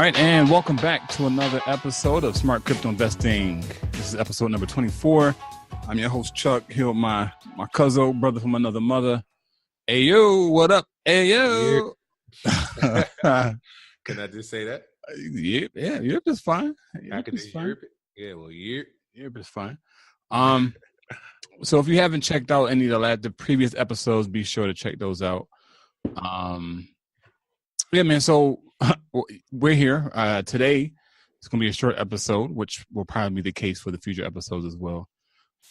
right, and welcome back to another episode of Smart Crypto Investing. This is episode number 24. I'm your host, Chuck, here with my cousin, brother from another mother. Hey, yo, what up? Hey, yo. Can I just say that? Yeah, Europe is fine. Europe is fine. Yeah, well, Europe is fine. So if you haven't checked out any of the previous episodes, be sure to check those out. Yeah, man. So we're here today. It's going to be a short episode, which will probably be the case for the future episodes as well.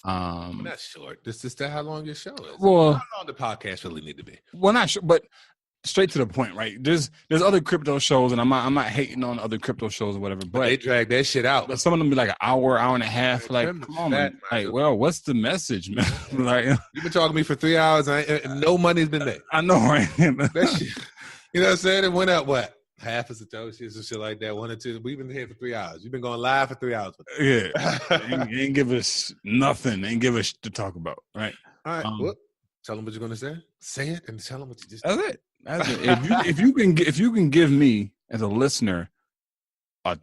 Not short. This is how long your show is. Well, how long the podcast really need to be? Well, not sure, but straight to the point, right? There's other crypto shows, and I'm not hating on other crypto shows or whatever, but they drag that shit out. But some of them be like an hour and a half. Like, come on, man. Like, well, what's the message, man? Like, you've been talking to me for 3 hours, and no money's been made. I know, right? That shit, you know what I'm saying? It went up what? Half a Satoshi or shit like that. 1 or 2. We've been here for 3 hours. You've been going live for 3 hours. Yeah. You ain't give us nothing. Ain't give us to talk about, right? All right. Well, tell them what you're going to say. Say it and tell them what you just That's it. That's it. If you can give me as a listener a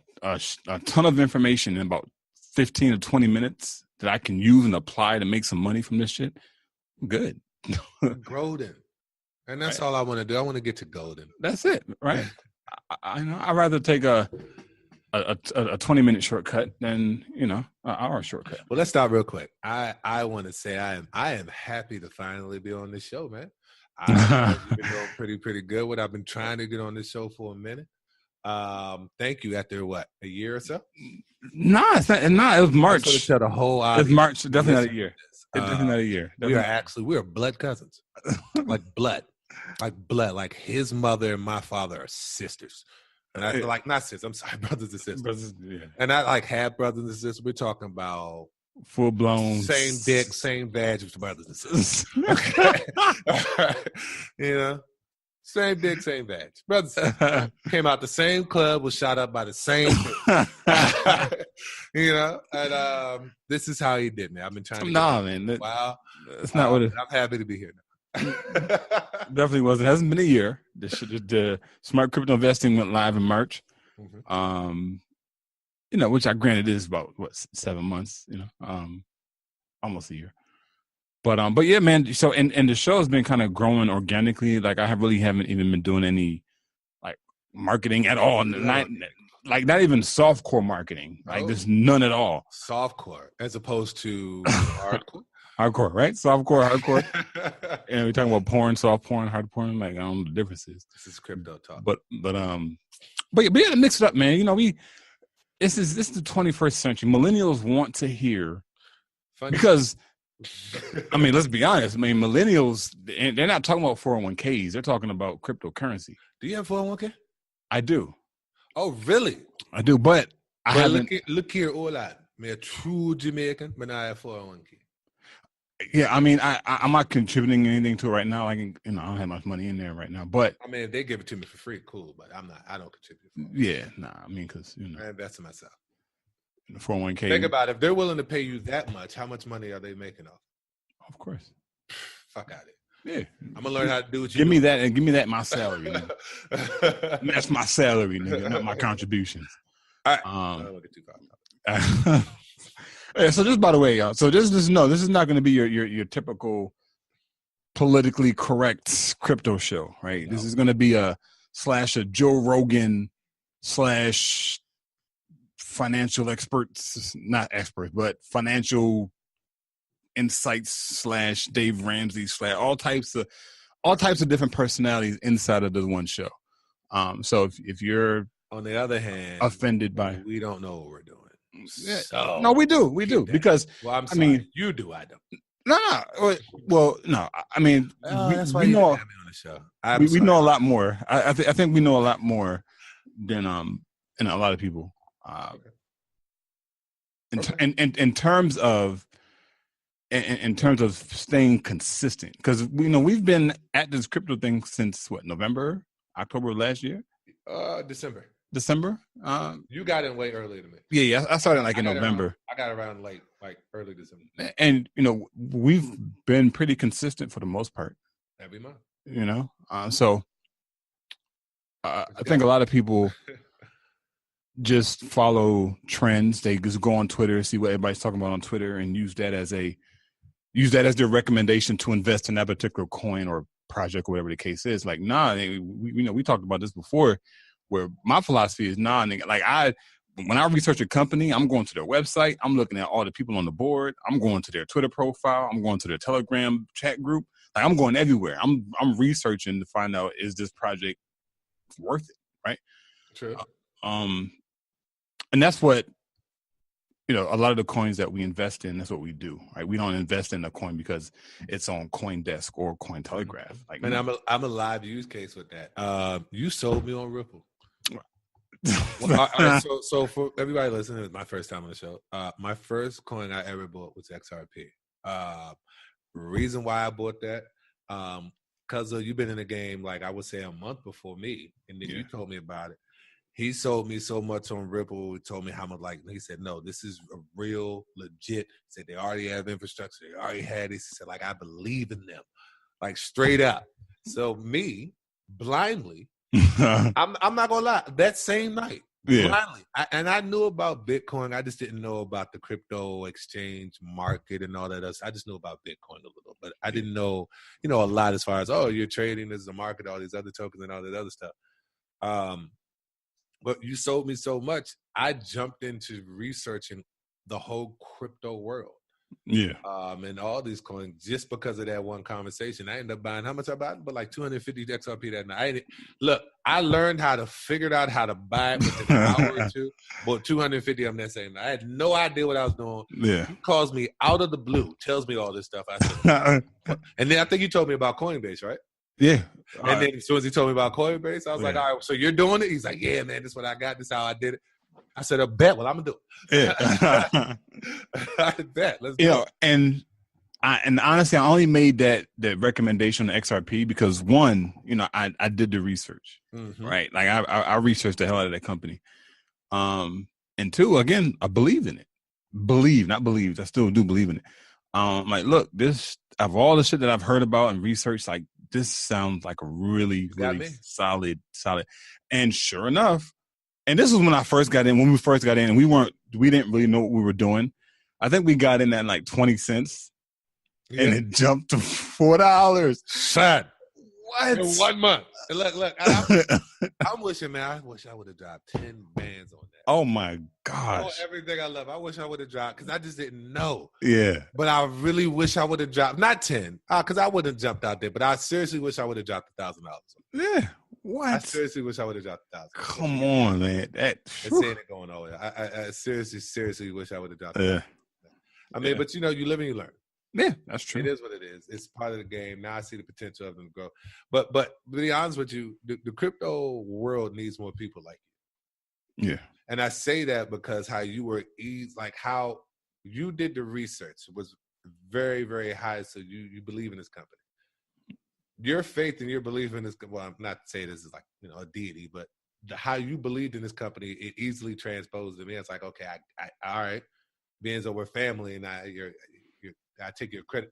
ton of information in about 15 or 20 minutes that I can use and apply to make some money from this shit, I'm good. Golden. And that's all I want to do. I want to get to golden. That's it, right? I'd rather take a 20-minute shortcut than an hour shortcut. Well, let's stop real quick. I want to say I am happy to finally be on this show, man. You've been doing pretty good. What I've been trying to get on this show for a minute. Thank you. After what, a year or so? Nah, it's not. Nah, it was March. So the whole it's March. Definitely not a year. It's definitely not a year. We are blood cousins, like blood. Like his mother and my father are sisters, and I feel like not sisters. I'm sorry, brothers and sisters. Brothers, yeah. And I like have brothers and sisters. We're talking about full blown same dick, same badge with brothers and sisters. Okay, same dick, same badge. Brothers came out the same club, was shot up by the same and this is how he did me. I've been trying to man. Wow. That's not what it is. I'm happy to be here now. Definitely wasn't. It hasn't been a year. The Smart Crypto Investing went live in March. Mm-hmm. Which I granted is about 7 months, almost a year. But yeah, man. So and the show has been kind of growing organically. Like I haven't even been doing any like marketing at all. Not even softcore marketing. Like there's none at all. Softcore as opposed to hardcore. Hardcore, right? Softcore, hardcore. And we're talking about porn, soft porn, hard porn. Like I don't know the differences. This is crypto talk. But you gotta mix it up, man. This is the 21st century. Millennials want to hear because I mean, let's be honest. I mean, millennials, they're not talking about 401ks. They're talking about cryptocurrency. Do you have 401k? I do. Oh, really? I do, but I haven't. Look here, all that. I'm a true Jamaican, but I have 401k. Yeah, I mean, I'm not contributing anything to it right now. I don't have much money in there right now. But I mean, if they give it to me for free, cool. But I'm not. I don't contribute. Yeah, I mean, because I invest in myself. 401k. Think about it. If they're willing to pay you that much, how much money are they making off? Of course. Fuck out of it. Yeah, I'm gonna learn how to do what you give me that and give me that my salary. That's my salary, nigga, not my contributions. All right. I don't get too far. Yeah, so just by the way, y'all. So this is not going to be your typical politically correct crypto show, right? No. This is going to be a Joe Rogan / financial experts, not experts, but financial insights / Dave Ramsey / all types of different personalities inside of this one show. So if you're on the other hand offended by, we don't know what we're doing. Yeah. So, no, we do because I'm sorry. I mean, you do. I don't. No. Well, no. I mean, that's why you have me on the show. We know a lot more. I think we know a lot more than a lot of people. In terms of staying consistent, because we've been at this crypto thing since November, October of last year. December. You got in way earlier than me. Yeah. I started in November. I got around late, like early December. And we've been pretty consistent for the most part. Every month. So I think a lot of people just follow trends. They just go on Twitter, see what everybody's talking about on Twitter, and use that as their recommendation to invest in that particular coin or project or whatever the case is. Like, nah, we talked about this before, where my philosophy is nah, nigga. Like when I research a company, I'm going to their website, I'm looking at all the people on the board, I'm going to their Twitter profile, I'm going to their Telegram chat group. Like, I'm going everywhere. I'm researching to find out, is this project worth it, right? True. And that's what, a lot of the coins that we invest in, that's what we do, right? We don't invest in a coin because it's on CoinDesk or Cointelegraph. Like, and I'm a live use case with that. You sold me on Ripple. Well, all right, so for everybody listening, it's my first time on the show. My first coin I ever bought was XRP. Reason why I bought that, because you've been in the game, like I would say a month before me, and then you told me about it. He sold me so much on Ripple. He told me how much, he said, no, this is a real, legit. He said, they already have infrastructure. They already had this. He said, I believe in them, straight up. So me, blindly, I'm not going to lie, that same night, blindly, I knew about Bitcoin. I just didn't know about the crypto exchange market and all that else. I just knew about Bitcoin a little, but I didn't know, a lot as far as, you're trading, this is a market, all these other tokens and all that other stuff. But you sold me so much, I jumped into researching the whole crypto world. Yeah. And all these coins just because of that one conversation. I ended up buying, how much I bought? But 250 XRP that night. I learned how to figure out how to buy it within an hour or two. Bought 250 of them that same night. I had no idea what I was doing. Yeah. He calls me out of the blue, tells me all this stuff. I said, and then I think you told me about Coinbase, right? Yeah. And then as soon as he told me about Coinbase, I was like, all right, so you're doing it? He's like, yeah, man, this is what I got. This is how I did it. I said, I bet. Well, I'm going to do it. Yeah. I bet. Let's go. And honestly, I only made that recommendation on XRP because one, I did the research, right? Like I researched the hell out of that company. And two, again, I believe in it. Not believed. I still do believe in it. Look, this, of all the shit that I've heard about and researched, this sounds like a really, really solid. And sure enough, and this was when we first got in, and we didn't really know what we were doing. I think we got in at 20 cents and it jumped to $4. Son. What? In 1 month. And look, I'm wishing, man, I wish I would have dropped 10 bands on that. Oh my gosh. Oh, everything I love. I wish I would have dropped because I just didn't know. Yeah. But I really wish I would have dropped, not 10, because I wouldn't have jumped out there, but I seriously wish I would have dropped $1,000. Yeah. What? I seriously wish I would have dropped $1,000. Come on, man. It's saying it going over. I seriously wish I would have dropped it. Yeah. I mean, but you live and you learn. Yeah, that's true. It is what it is. It's part of the game. Now I see the potential of them to grow. But to be honest with you, the crypto world needs more people like you. Yeah. And I say that because how you how you did the research was very, very high. So you believe in this company. Your faith and your belief in this, well, I'm not to say this is a deity, but how you believed in this company, it easily transposed to me. It's like, okay, I all right, being that we're family, and I take your credit,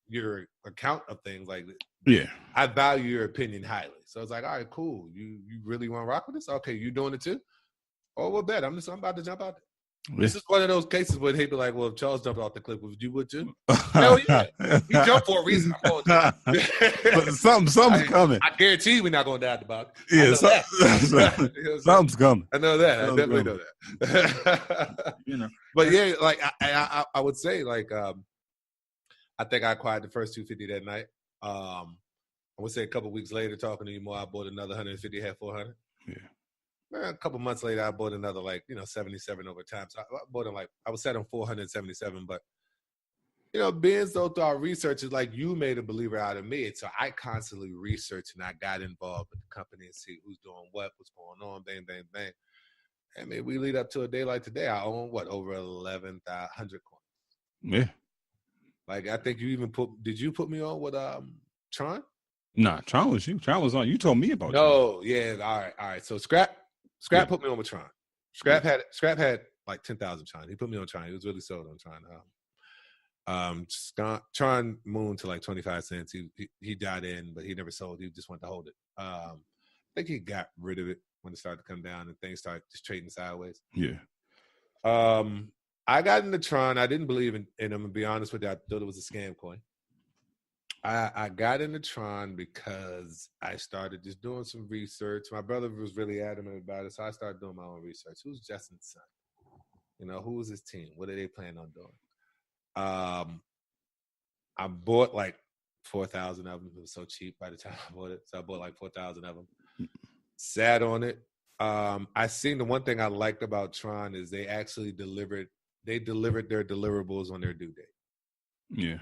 your account of things yeah. I value your opinion highly. So it's like, all right, cool. You really want to rock with this? Okay, you doing it too? Oh, well, bet. I'm about to jump out there. Yeah. This is one of those cases where they'd be like, well, if Charles jumped off the cliff, would you too? Hell yeah. He jumped for a reason. I'm going to. But something's coming. I guarantee we're not going to die about it. Yeah, something's coming. I know that. I definitely know that. But yeah, I would say I think I acquired the first 250 that night. I would say a couple weeks later, talking to you more, I bought another 150, had 400. Yeah. A couple months later, I bought another 77 over time. So I bought them I was set on 477. But being so through our research is you made a believer out of me. And so I constantly researched and I got involved with the company and see who's doing what's going on, bang, bang, bang. I mean, we lead up to a day like today. I own over 1,100 coins. Yeah. I think you even did you put me on with Tron? Nah, Tron was you. Tron was on. You told me about Tron. No, yeah, all right. So Scrap put me on with Tron. Scrap had 10,000 Tron. He put me on Tron. He was really sold on Tron. Tron mooned to 25 cents. He got in, but he never sold. He just wanted to hold it. I think he got rid of it when it started to come down and things started just trading sideways. Yeah. I got into Tron. I didn't believe in I'm gonna be honest with you. I thought it was a scam coin. I got into Tron because I started just doing some research. My brother was really adamant about it, so I started doing my own research. Who's Justin's son? You know, who was his team? What are they planning on doing? I bought like 4,000 of them. It was so cheap by the time I bought it, so I bought like 4,000 of them. Sat on it. I seen the one thing I liked about Tron is they actually delivered their deliverables on their due date. Yeah.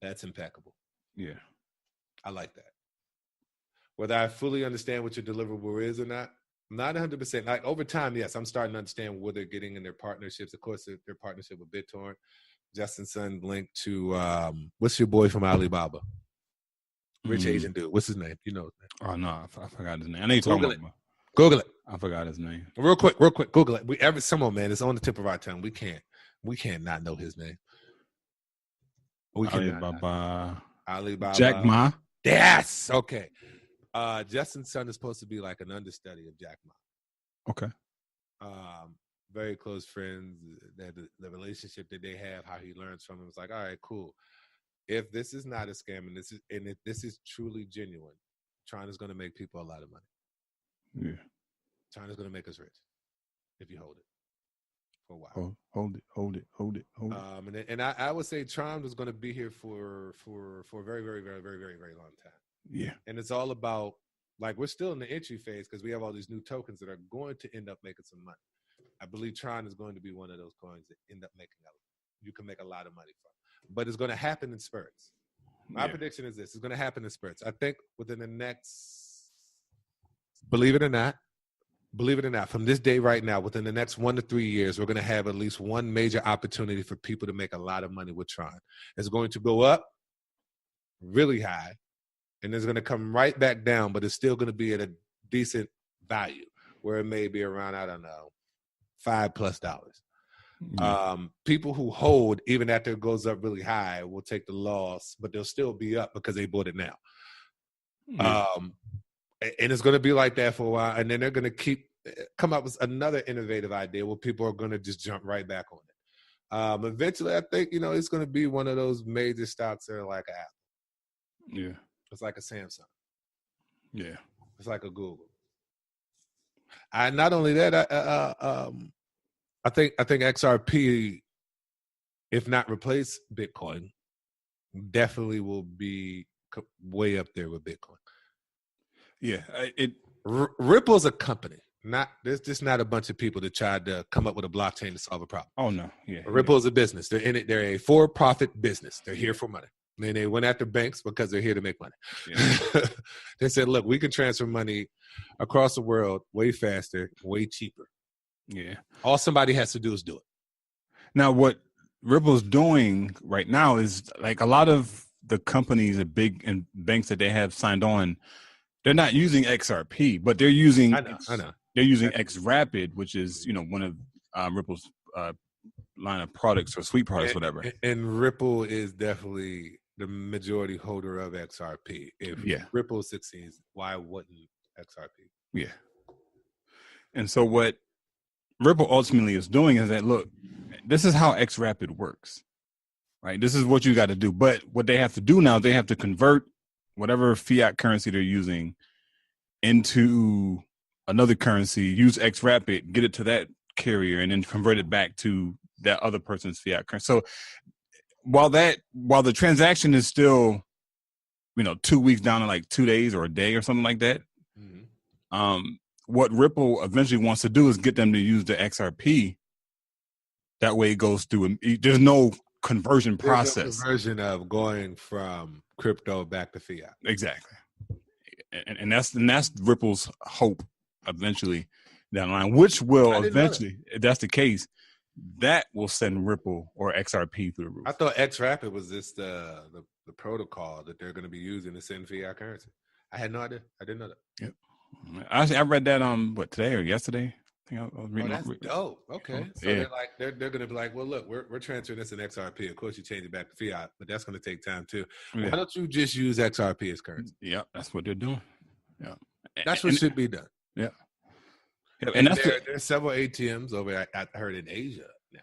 That's impeccable. Yeah. I like that. Whether I fully understand what your deliverable is or not, I'm not 100%. Like over time, yes, I'm starting to understand what they're getting in their partnerships. Of course, their partnership with BitTorrent. Justin's son linked to what's your boy from Alibaba? Rich Asian dude. What's his name? You know his name. Oh no, I forgot his name. I know you're talking about. Google it. I forgot his name. Real quick. Google it. Someone, man, it's on the tip of our tongue. We can't not know his name. Alibaba. Jack Ma. Yes. Okay. Justin's son is supposed to be like an understudy of Jack Ma. Okay. Very close friends. The relationship that they have, how he learns from him, is like, all right, cool. If this is not a scam and if this is truly genuine, Tron is going to make people a lot of money. Yeah. Tron is going to make us rich if you hold it for a while. Hold it. And I would say Tron was going to be here for a very, very, very, very, very, very long time. Yeah. And it's all about, like, we're still in the entry phase because we have all these new tokens that are going to end up making some money. I believe Tron is going to be one of those coins that end up you can make a lot of money from. But it's going to happen in spurts. My prediction is this. It's going to happen in spurts. I think within the next, believe it or not, from this day right now, within the next 1 to 3 years, we're going to have at least one major opportunity for people to make a lot of money with Tron. It's going to go up really high, and it's going to come right back down, but it's still going to be at a decent value where it may be around, I don't know, $5+. People who hold, even after it goes up really high, will take the loss, but they'll still be up because they bought it now. And it's going to be like that for a while, and then they're going to come up with another innovative idea where people are going to just jump right back on it. Eventually, I think it's going to be one of those major stocks that are like an Apple. Yeah, it's like a Samsung. Yeah, it's like a Google. Not only that, I think XRP, if not replace Bitcoin, definitely will be way up there with Bitcoin. Yeah, Ripple's a company. There's just not a bunch of people that tried to come up with a blockchain to solve a problem. Oh no, yeah. Ripple's a business. They're in it. They're a for-profit business. They're here for money. And they went after banks because they're here to make money. Yeah. They said, look, we can transfer money across the world way faster, way cheaper. Yeah. All somebody has to do is do it. Now, what Ripple's doing right now is like a lot of the companies, and banks that they have signed on, they're not using XRP, but they're using. I know. They're using XRapid, which is one of Ripple's line of products or suite products, whatever. And Ripple is definitely the majority holder of XRP. If Ripple succeeds, why wouldn't XRP? Yeah. And so what Ripple ultimately is doing is that, look, this is how XRapid works, right? This is what you got to do. But what they have to do now, they have to convert whatever fiat currency they're using into another currency, use XRapid, get it to that carrier, and then convert it back to that other person's fiat currency. So while the transaction is still, 2 weeks down to like 2 days or a day or something like that, what Ripple eventually wants to do is get them to use the XRP. That way it goes through. There's no conversion process. No conversion of going from crypto back to fiat. Exactly. And that's Ripple's hope eventually down the line, which will eventually, if that's the case, that will send Ripple or XRP through the roof. I thought XRapid was just the protocol that they're going to be using to send fiat currency. I had no idea. I didn't know that. Yep. I read that today or yesterday. I think I was reading. That's dope. Okay. So they're going to be like, well, look, we're transferring this in XRP. Of course, you change it back to fiat, but that's going to take time too. Yeah. Why don't you just use XRP as currency? Yeah, that's what they're doing. Yeah, that's what should be done. Yeah, Yeah, And there's several ATMs over. I heard in Asia now.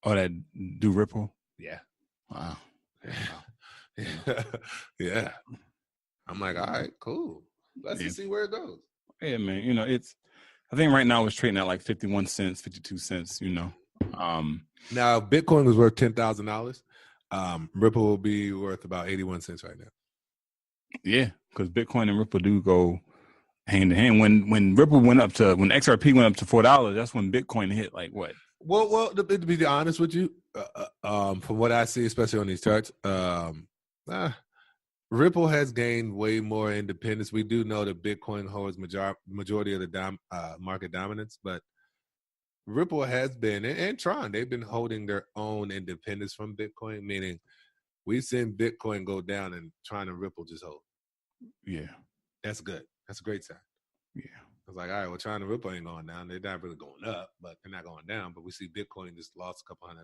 Oh, that do Ripple. Yeah. Wow. Yeah. I'm like, all right, cool. Let's just see where it goes. Yeah, man. You know, I think right now it's trading at like 51 cents, 52 cents. You know. Now Bitcoin was worth $10,000. Ripple will be worth about 81 cents right now. Yeah, because Bitcoin and Ripple do go hand in hand. When Ripple when XRP went up to $4, that's when Bitcoin hit like what? Well, to be honest with you, from what I see, especially on these charts, Ripple has gained way more independence. We do know that Bitcoin holds majority of the market dominance, but Ripple has been, and Tron, they've been holding their own independence from Bitcoin, meaning we've seen Bitcoin go down and Tron and Ripple just hold. Yeah. That's good. That's a great sign. Yeah. I was like, all right, well, Tron and Ripple ain't going down. They're not really going up, but they're not going down. But we see Bitcoin just lost a couple $100.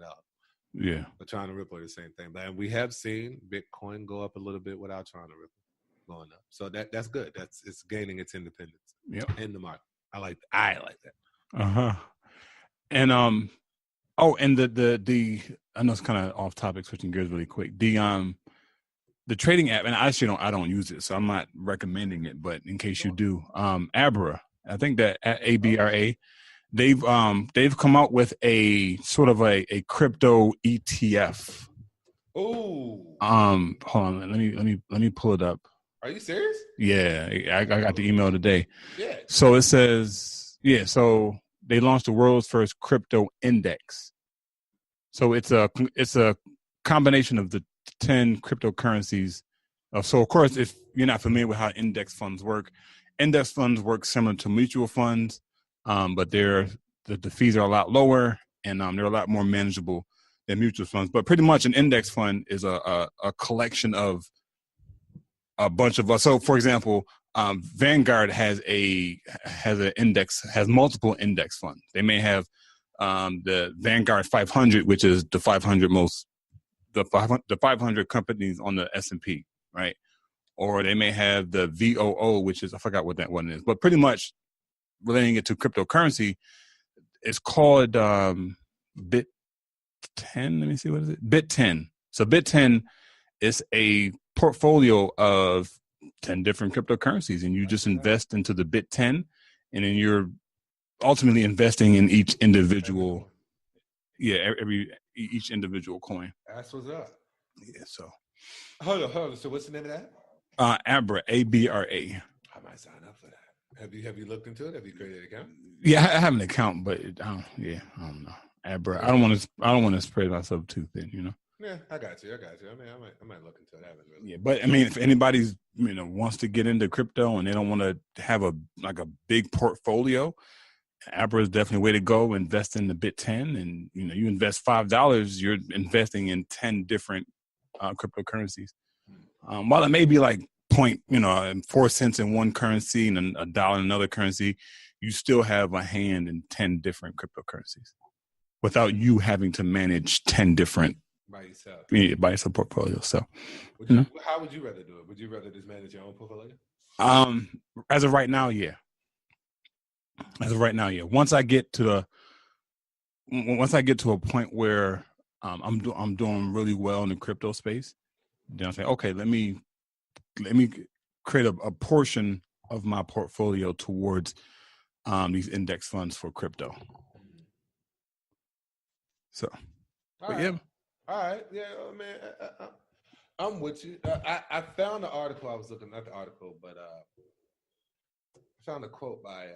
Yeah. But Tron and Ripple are the same thing. But we have seen Bitcoin go up a little bit without Tron and Ripple going up. So that's good. It's gaining its independence in the market. I like that. Uh-huh. And and the I know it's kind of off topic, switching gears really quick. The trading app, and I don't use it, so I'm not recommending it, but in case you do, Abra, I think that ABRA, they've come out with a sort of a crypto ETF. Oh. Hold on, let me pull it up. Are you serious? Yeah, I got the email today. Yeah. So it says, so they launched the world's first crypto index. So it's a combination of the 10 cryptocurrencies. So of course, if you're not familiar with how index funds work similar to mutual funds, but the fees are a lot lower and they're a lot more manageable than mutual funds. But pretty much an index fund is a collection of a bunch of us. So for example, Vanguard has multiple index funds. They may have the Vanguard 500, which is the 500 companies on the S&P, right? Or they may have the VOO, which is, I forgot what that one is, but pretty much relating it to cryptocurrency, it's called Bit 10. Let me see, what is it? Bit 10. So Bit 10 is a portfolio of 10 different cryptocurrencies, and you just invest into the Bit 10, and then you're ultimately investing in each individual. Each individual coin. That's what's up. Yeah. So hold on. So what's the name of that? Abra, ABRA. I might sign up for that. Have you looked into it? Have you created an account? Yeah, I have an account, but I don't know. Abra. I don't want to spread myself too thin, you know. Yeah, I got you. I mean, I might look into it. I haven't really. Yeah, but I mean, if anybody's wants to get into crypto and they don't want to have a big portfolio, Abra is definitely a way to go. Invest in the Bit 10, and you invest $5, you're investing in 10 different cryptocurrencies. While it may be like 4 cents in one currency and $1 in another currency, you still have a hand in 10 different cryptocurrencies without you having to manage 10 different by yourself portfolio. So, how would you rather do it? Would you rather just manage your own portfolio? As of right now, yeah. Once I get to a point where I'm doing really well in the crypto space, then I say, okay, let me create a portion of my portfolio towards these index funds for crypto. So, all right, yeah, man, I'm with you. I found the article. I was looking at the article, but I found a quote by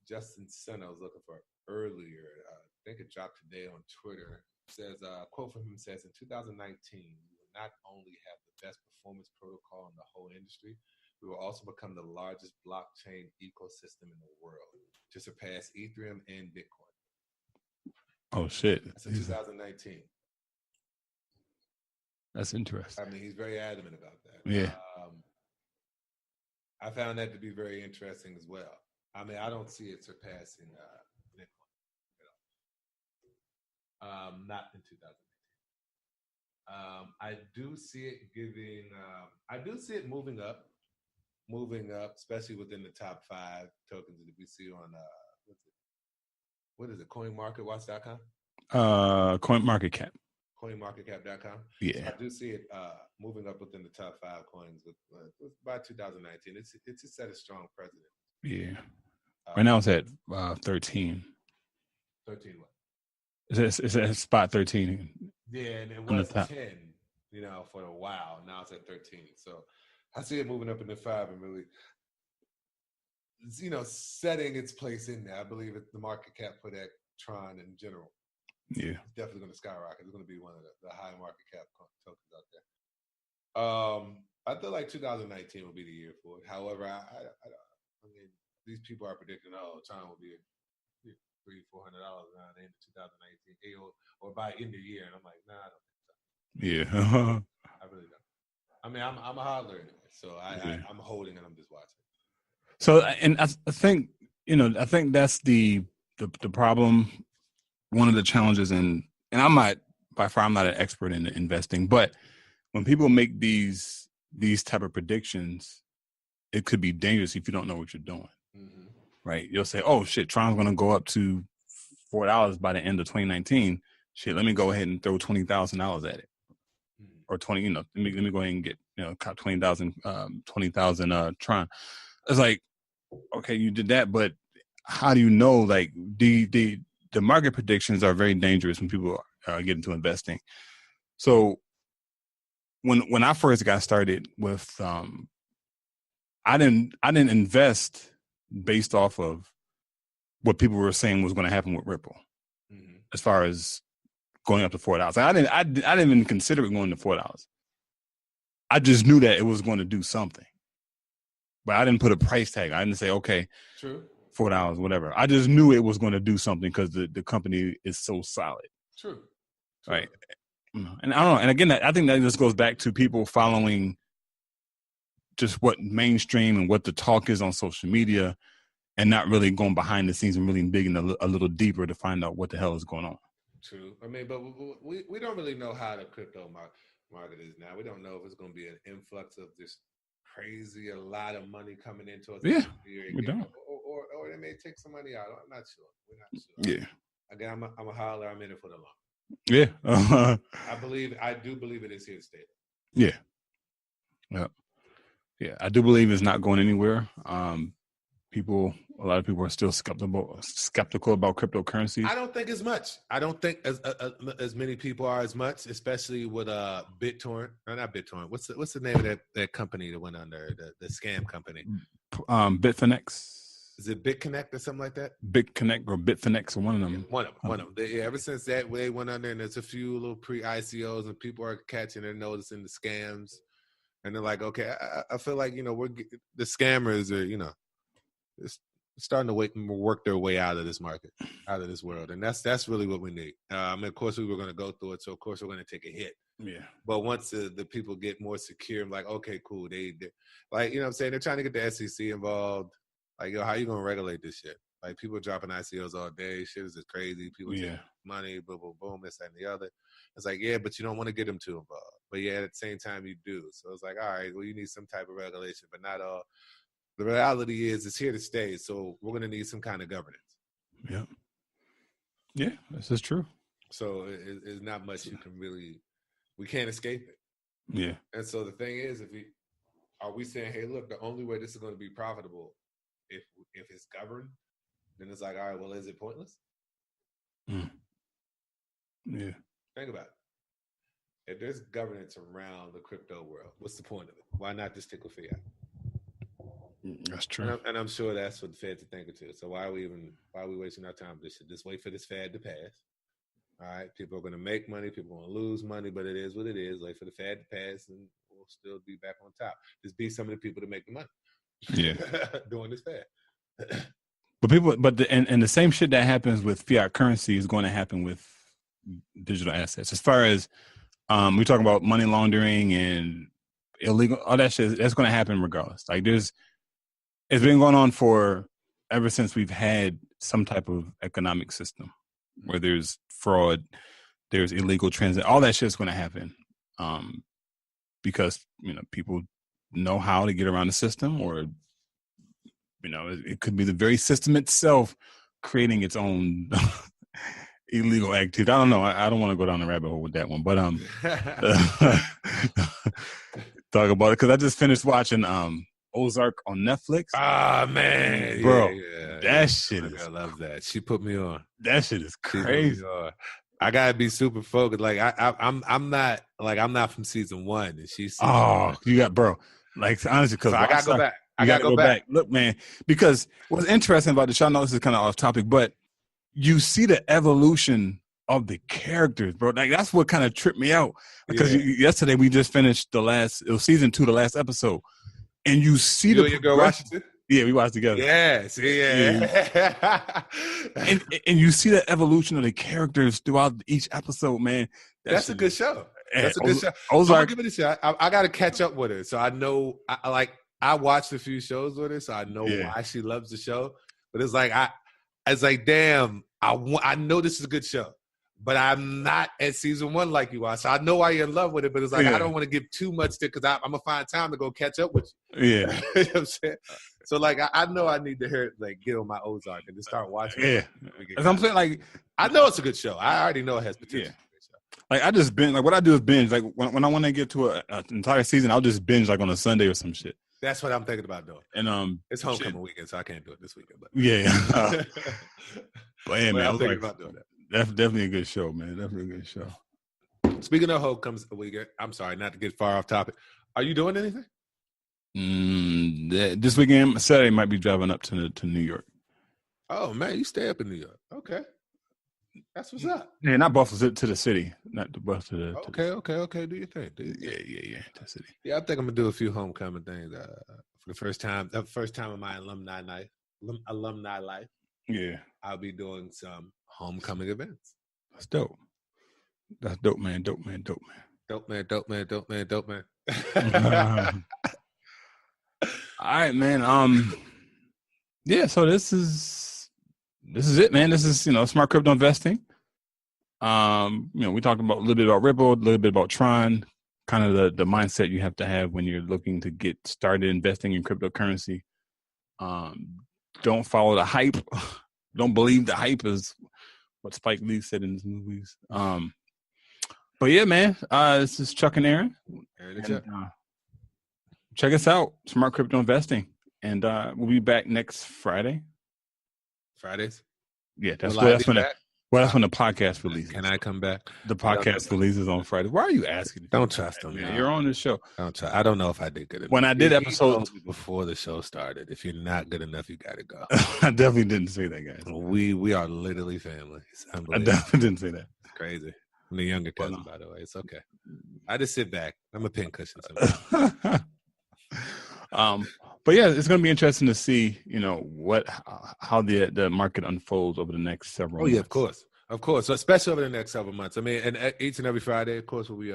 Justin Sen I was looking for earlier. I think it dropped today on Twitter. It says, a quote from him says, in 2019, we will not only have the best performance protocol in the whole industry, we will also become the largest blockchain ecosystem in the world to surpass Ethereum and Bitcoin. Oh, shit. That's in 2019. That's interesting. I mean, he's very adamant about that. Yeah. I found that to be very interesting as well. I mean, I don't see it surpassing Bitcoin at all. Not in 2018. I do see it giving. I do see it moving up, especially within the top 5 tokens that we see on what is it? CoinMarketWatch.com. CoinMarketCap. CoinMarketCap.com. Yeah. So I do see it moving up within the top 5 coins by 2019. It's a set of strong precedent. Yeah. Right now it's at 13. 13 what? It's at spot 13. Yeah, and it was 10, for a while. Now it's at 13. So I see it moving up into 5 and really, setting its place in there. I believe the market cap for that Tron in general. Yeah. It's definitely going to skyrocket. It's going to be one of the high market cap tokens out there. I feel like 2019 will be the year for it. However, I mean, these people are predicting, Tron will be $300-$400 around the end of 2019, or by end of year, and I'm like, nah, I don't think so. Yeah. I really don't. I mean, I'm a hodler anyway, so I'm holding and I'm just watching. So, and I think that's the problem. One of the challenges, and I'm not an expert in investing, but when people make these type of predictions, it could be dangerous if you don't know what you're doing. Mm-hmm. Right? You'll say, "Oh shit, Tron's going to go up to $4 by the end of 2019. Shit, let me go ahead and throw $20,000 at it, or 20. Let me go ahead and get cop 20,000 Tron." It's like, okay, you did that, but how do you know? Like the market predictions are very dangerous when people get into investing. So when I first got started with, I didn't invest based off of what people were saying was going to happen with Ripple, as far as going up to $4. I didn't even consider it going to $4. I just knew that it was going to do something, but I didn't put a price tag. I didn't say, okay, true, $4, whatever. I just knew it was going to do something because the company is so solid. True. Right. And I don't know. And again, I think that just goes back to people following just what mainstream and what the talk is on social media, and not really going behind the scenes and really digging a little deeper to find out what the hell is going on. True. I mean, but we don't really know how the crypto market is now. We don't know if it's going to be an influx of this crazy, a lot of money coming into us. Yeah, we don't. Or they may take some money out. I'm not sure. We're not sure. Yeah. Again, I'm a holler. I'm in it for the long. Yeah. I do believe it is here to stay. Yeah. Yeah. Yeah. I do believe it's not going anywhere. A lot of people are still skeptical about cryptocurrencies. I don't think as much. I don't think as many people are as much, especially with BitTorrent. Or not BitTorrent. What's the name of that company that went under, the scam company? Bitfinex. Is it BitConnect or something like that? BitConnect or Bitfinex or one of them. Yeah, one of them. Ever since that, they went under, and there's a few little pre-ICOs, and people are catching and noticing the scams, and they're like, okay, I feel like the scammers are it's starting to work their way out of this market, out of this world, and that's really what we need. Of course, we were going to go through it, so of course we're going to take a hit. Yeah. But once the people get more secure, I'm like, okay, cool. They like, what I'm saying, they're trying to get the SEC involved. Like, how you gonna regulate this shit? Like, people dropping ICOs all day. Shit is just crazy. People take money, boom, boom, boom, this and the other. It's like, yeah, but you don't want to get them too involved. But yeah, at the same time, you do. So it's like, all right, well, you need some type of regulation, but not all. The reality is, it's here to stay. So we're gonna need some kind of governance. Yeah. Yeah, this is true. So it's not much you can really. We can't escape it. Yeah. And so the thing is, are we saying, hey, look, the only way this is going to be profitable if it's governed, then it's like, all right, well, is it pointless? Yeah. Think about it. If there's governance around the crypto world, what's the point of it? Why not just stick with fiat? That's true. And I'm sure that's what the Fed's thinking too. So why are we wasting our time with this shit? Just wait for this Fed to pass. All right, people are going to make money. People are going to lose money, but it is what it is. Wait for the Fed to pass, and we'll still be back on top. Just be some of the people to make the money. Yeah, doing this Fed. But the same shit that happens with fiat currency is going to happen with digital assets. As far as we talk about money laundering and illegal, all that shit, that's going to happen regardless. Like it's been going on for ever since we've had some type of economic system where there's fraud, there's illegal transit, all that shit's going to happen because people know how to get around the system, or it could be the very system itself creating its own illegal activity. I don't know. I don't want to go down the rabbit hole with that one, but talk about it because I just finished watching Ozark on Netflix. Ah man, bro, yeah. That shit is. I love that. She put me on. That shit is crazy. I gotta be super focused. Like I'm not from season 1, and she's. You got bro. Like honestly, because so I gotta go back. I gotta go back. Look, man, because what's interesting about the show, I know this is kind of off topic, but you see the evolution of the characters, bro. Like that's what kind of tripped me out. Because yesterday we just finished it was season 2, the last episode, and you see you and your girl watched it? Yeah, we watched together. Yeah, see, yeah. and you see the evolution of the characters throughout each episode, man. That's a good show. That's a good show. Ozark, I'm gonna give it a shot. I got to catch up with her, so I know. I watched a few shows with her, so I know why she loves the show. But it's like damn, I know this is a good show, but I'm not at season 1 like you are. So I know why you're in love with it, but it's like I don't want to give too much to because I'm gonna find time to go catch up with you. Yeah, you know what I'm saying. So like I know I need to hear get on my Ozark and just start watching. Yeah, as I'm saying, like I know it's a good show. I already know it has potential. Yeah. Like I just binge. Like what I do is binge. Like when I want to get to an entire season, I'll just binge like on a Sunday or some shit. That's what I'm thinking about doing. And it's homecoming weekend, so I can't do it this weekend. But but yeah, man, I'm thinking about doing that. That's definitely a good show, man. Definitely a good show. Speaking of homecoming weekend, I'm sorry not to get far off topic. Are you doing anything? This weekend, Saturday, might be driving up to New York. Oh man, you stay up in New York? Okay, that's what's up. Yeah, not Buffalo, to the city, not the Buffalo. Okay. Do your thing. Yeah. To the city. Yeah, I think I'm gonna do a few homecoming things for the first time. The first time of my alumni life. Yeah, I'll be doing some homecoming events. That's dope. That's dope, man. Dope man. All right, man. Yeah. So this is it, man. This is smart crypto investing. We talked about a little bit about Ripple, a little bit about Tron, kind of the mindset you have to have when you're looking to get started investing in cryptocurrency. Don't follow the hype. Don't believe the hype is what Spike Lee said in his movies. But yeah, man. This is Chuck and Aaron. Check us out, Smart Crypto Investing. And we'll be back next Friday. Fridays? Yeah, that's when the podcast releases. Can I come back? The podcast releases on Friday. Why are you asking? Don't trust them. Man. You're on the show. I don't know if I did good enough. When I did episodes before the show started, if you're not good enough, you got to go. I definitely didn't say that, guys. We are literally family. I definitely didn't say that. It's crazy. I'm the younger cousin, by the way. It's okay. I just sit back. I'm a pincushion. But yeah, it's going to be interesting to see, how the market unfolds over the next several months. Oh yeah, of course. So especially over the next several months. I mean, and each and every Friday, of course, we'll be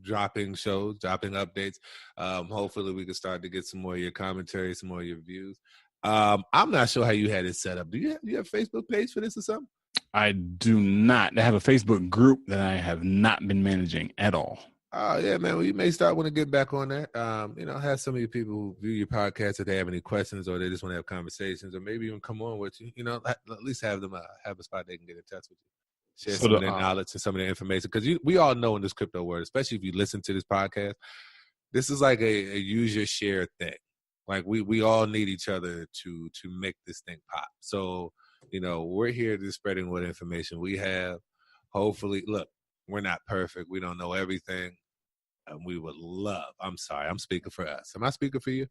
dropping shows, dropping updates. Hopefully, we can start to get some more of your commentary, some more of your views. I'm not sure how you had it set up. Do you have a Facebook page for this or something? I do not. I have a Facebook group that I have not been managing at all. Oh, yeah, man. Well, you may start want to get back on that. Have some of your people who view your podcast if they have any questions or they just want to have conversations or maybe even come on with you. At least have them have a spot they can get in touch with you. Share some of their knowledge and some of their information. Because we all know in this crypto world, especially if you listen to this podcast, this is like a use your share thing. Like we all need each other to make this thing pop. So, we're here to spreading what information we have. Hopefully, look, we're not perfect. We don't know everything. And we would love, I'm sorry, I'm speaking for us. Am I speaking for you?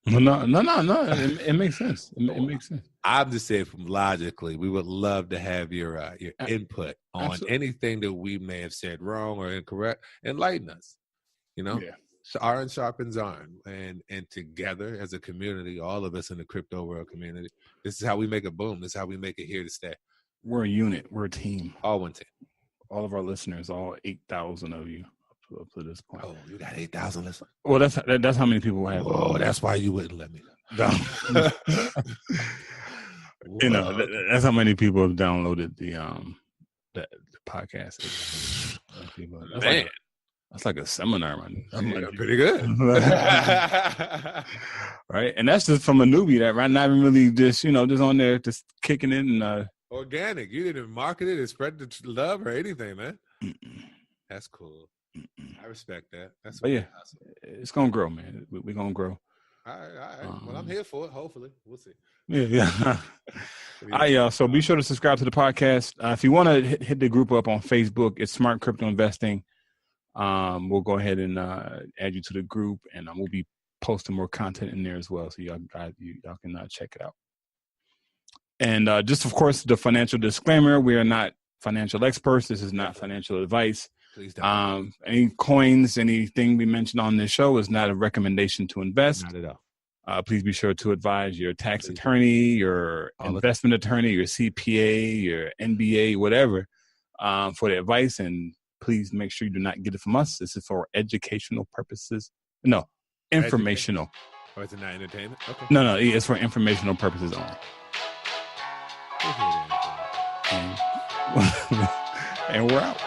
No. It makes sense. It makes sense. I'm just saying logically, we would love to have your input on anything that we may have said wrong or incorrect. Enlighten us, Yeah. So iron sharpens iron. And together as a community, all of us in the crypto world community, this is how we make it boom. This is how we make it here to stay. We're a unit. We're a team. All one team. All of our listeners, all 8,000 of you up to this point. Oh, you got 8,000 listeners? Well, that's how many people we have. Oh, that's why you wouldn't let me know. That's how many people have downloaded the podcast. That's like a seminar, man. Pretty good. Right, and that's just from a newbie that right not even really just just on there just kicking it and organic. You didn't market it and spread the love or anything, man. Mm-mm. That's cool. I respect that. That's but yeah, it's gonna grow, man. We're gonna grow. All right. Well, I'm here for it. Hopefully, we'll see. Yeah. All right, y'all. So be sure to subscribe to the podcast. If you want to hit the group up on Facebook, it's Smart Crypto Investing. We'll go ahead and add you to the group, and we'll be posting more content in there as well, so y'all can check it out. And just, of course, the financial disclaimer: we are not financial experts. This is not financial advice. Please don't. Any coins, anything we mentioned on this show is not a recommendation to invest. Not at all. Please be sure to advise your tax attorney, your investment attorney, your CPA, your NBA, whatever, for the advice. And please make sure you do not get it from us. This is for educational purposes. No, informational. Or is it not entertainment? Okay. No, it's for informational purposes only. And we're out.